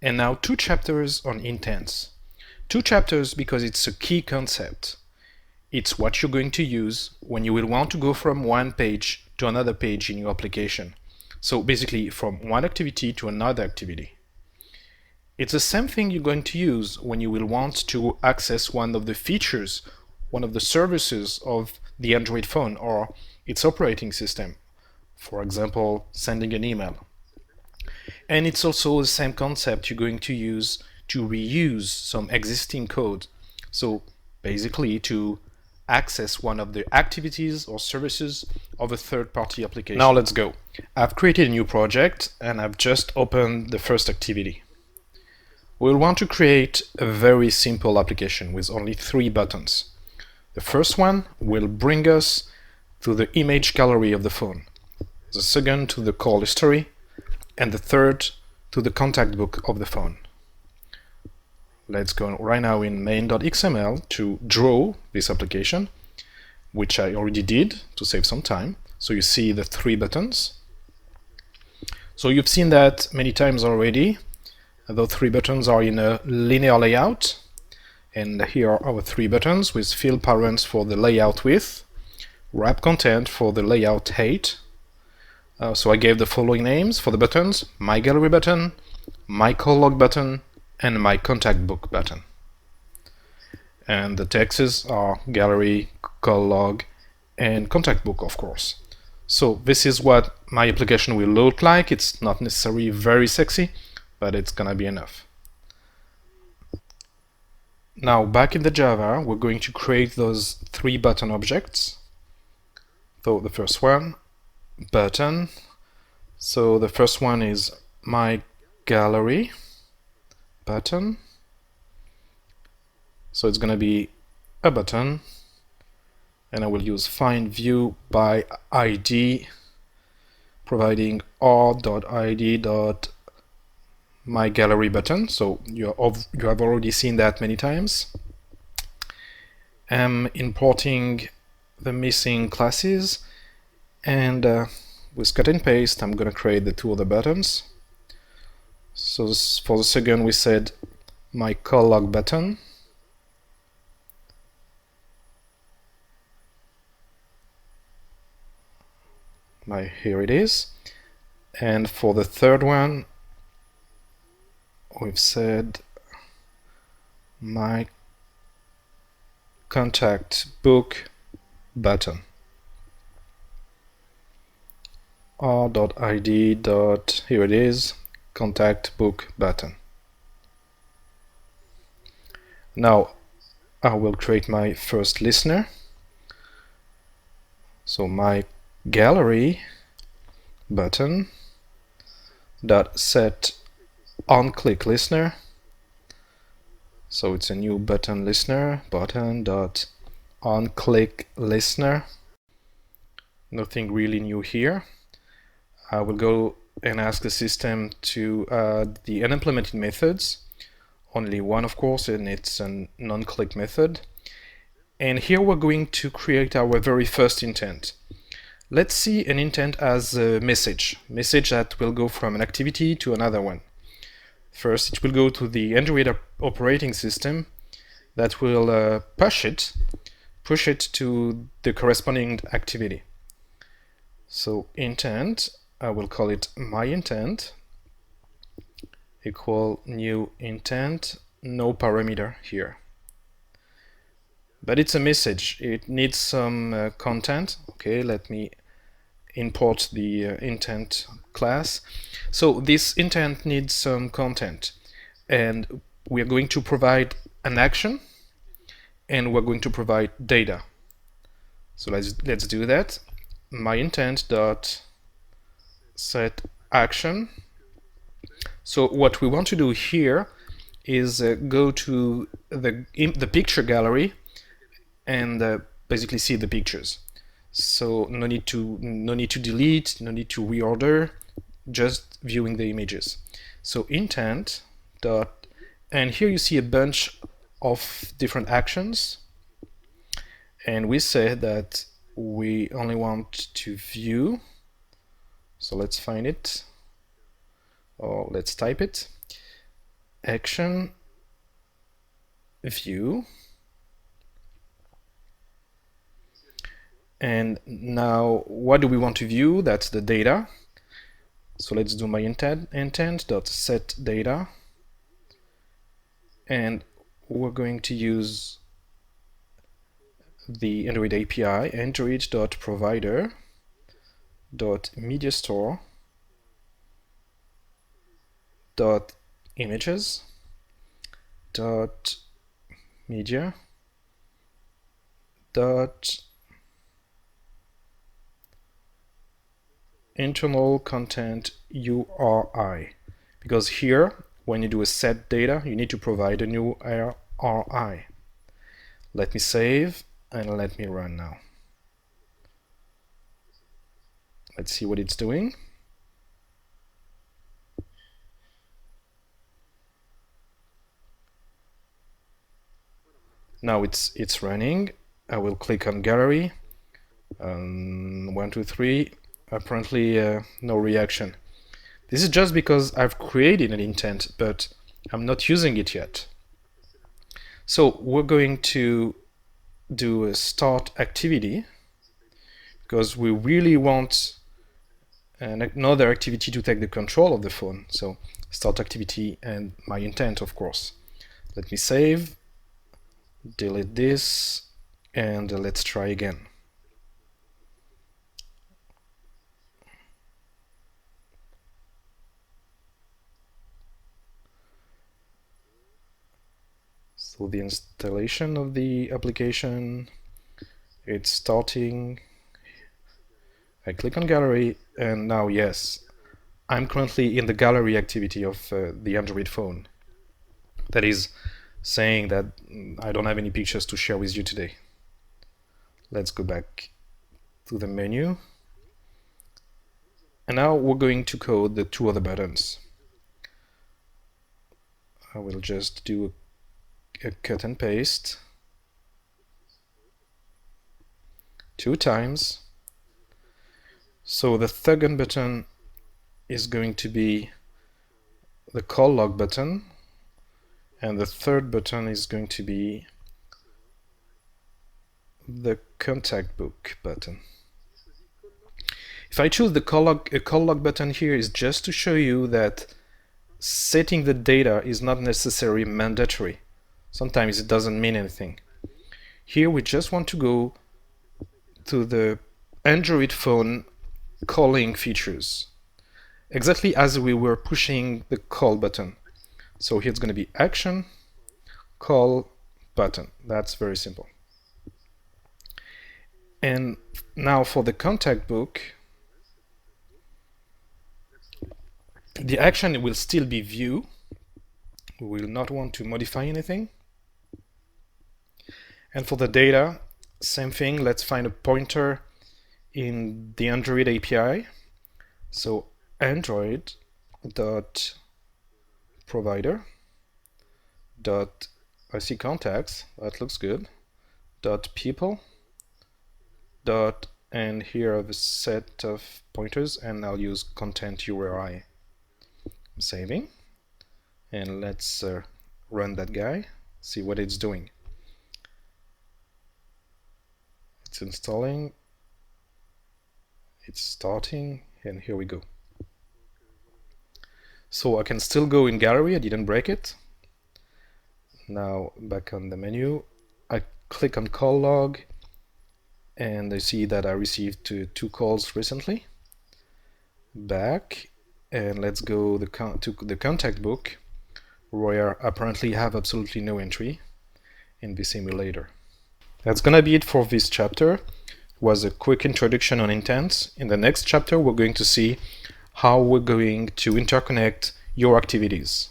And now 2 chapters on intents. 2 chapters because it's a key concept. It's what you're going to use when you will want to go from one page to another page in your application. So basically from one activity to another activity. It's the same thing you're going to use when you will want to access one of the features, one of the services of the Android phone or its operating system. For example, sending an email. And it's also the same concept you're going to use to reuse some existing code. So basically to access one of the activities or services of a third-party application. Now let's go. I've created a new project and I've just opened the first activity. We'll want to create a very simple application with only 3 buttons. The first one will bring us to the image gallery of the phone, the second to the call history, and the third to the contact book of the phone. Let's go right now in main.xml to draw this application, which I already did to save some time. So you see the 3 buttons. So you've seen that many times already. The 3 buttons are in a linear layout, and here are our 3 buttons with field parents for the layout width, wrap content for the layout height. So I gave the following names for the buttons: my gallery button, my call log button, and my contact book button. And the texts are gallery, call log, and contact book, of course. So this is what my application will look like. It's not necessarily very sexy, but it's gonna be enough. Now back in the Java, we're going to create those 3 button objects. So the first one, button. So the first one is my gallery button. So it's gonna be a button, and I will use find view by ID, providing r.id.myGalleryButton. So you have already seen that many times. I'm importing the missing classes, and with cut and paste I'm gonna create the 2 other buttons. So for the second we said my call log button, here it is, and for the third one we've said my contact book button, r.id. Here it is, contact book button. Now I will create my first listener. So my gallery button dot set on click listener. So it's a new button listener, button dot on click listener. Nothing really new here. I will go and ask the system to add the unimplemented methods. Only one, of course, and it's a non-click method. And here we're going to create our very first intent. Let's see an intent as a message that will go from an activity to another one. First, it will go to the Android operating system that will push it to the corresponding activity. So intent, I will call it my intent, equal new intent, no parameter here. But it's a message, it needs some content. Okay, let me import the intent class. So this intent needs some content, and we are going to provide an action, and we're going to provide data. So let's do that. My intent dot set action. So what we want to do here is go to the picture gallery and basically see the pictures. So no need to delete, no need to reorder, just viewing the images. So intent dot, and here you see a bunch of different actions, and we say that we only want to view. So let's find it, or let's type it. action view. And now what do we want to view? That's the data. So let's do my intent.set data, and we're going to use the Android API, android.provider.images.media internal content URI, because here when you do a set data you need to provide a new URI. Let me save and let me run now. Let's see what it's doing. Now it's running. I will click on gallery. 1, 2, 3. Apparently no reaction. This is just because I've created an intent, but I'm not using it yet. So we're going to do a start activity, because we really want another activity to take the control of the phone. So start activity and my intent, of course. Let me save, delete this, and let's try again. So the installation of the application, it's starting. I click on gallery, and now yes, I'm currently in the gallery activity of the Android phone. That is saying that I don't have any pictures to share with you today. Let's go back to the menu. And now we're going to code the 2 other buttons. I will just do a cut and paste 2 times. So the second button is going to be the call log button, and the third button is going to be the contact book button. If I choose the call log button here, is just to show you that setting the data is not necessarily mandatory. Sometimes it doesn't mean anything. Here we just want to go to the Android phone calling features, exactly as we were pushing the call button. So here it's going to be action, call, button. That's very simple. And now for the contact book, the action will still be view. We will not want to modify anything. And for the data, same thing. Let's find a pointer in the Android API. So Android.provider.I see contacts, that looks good, .people, and here I have a set of pointers, and I'll use content URI. I'm saving, and let's run that guy, see what it's doing. It's installing, it's starting, and here we go. So I can still go in gallery, I didn't break it. Now back on the menu, I click on call log, and I see that I received 2 calls recently. Back, and let's go to the contact book, where I apparently have absolutely no entry in this emulator. That's gonna be it for this chapter. It was a quick introduction on intents. In the next chapter, we're going to see how we're going to interconnect your activities.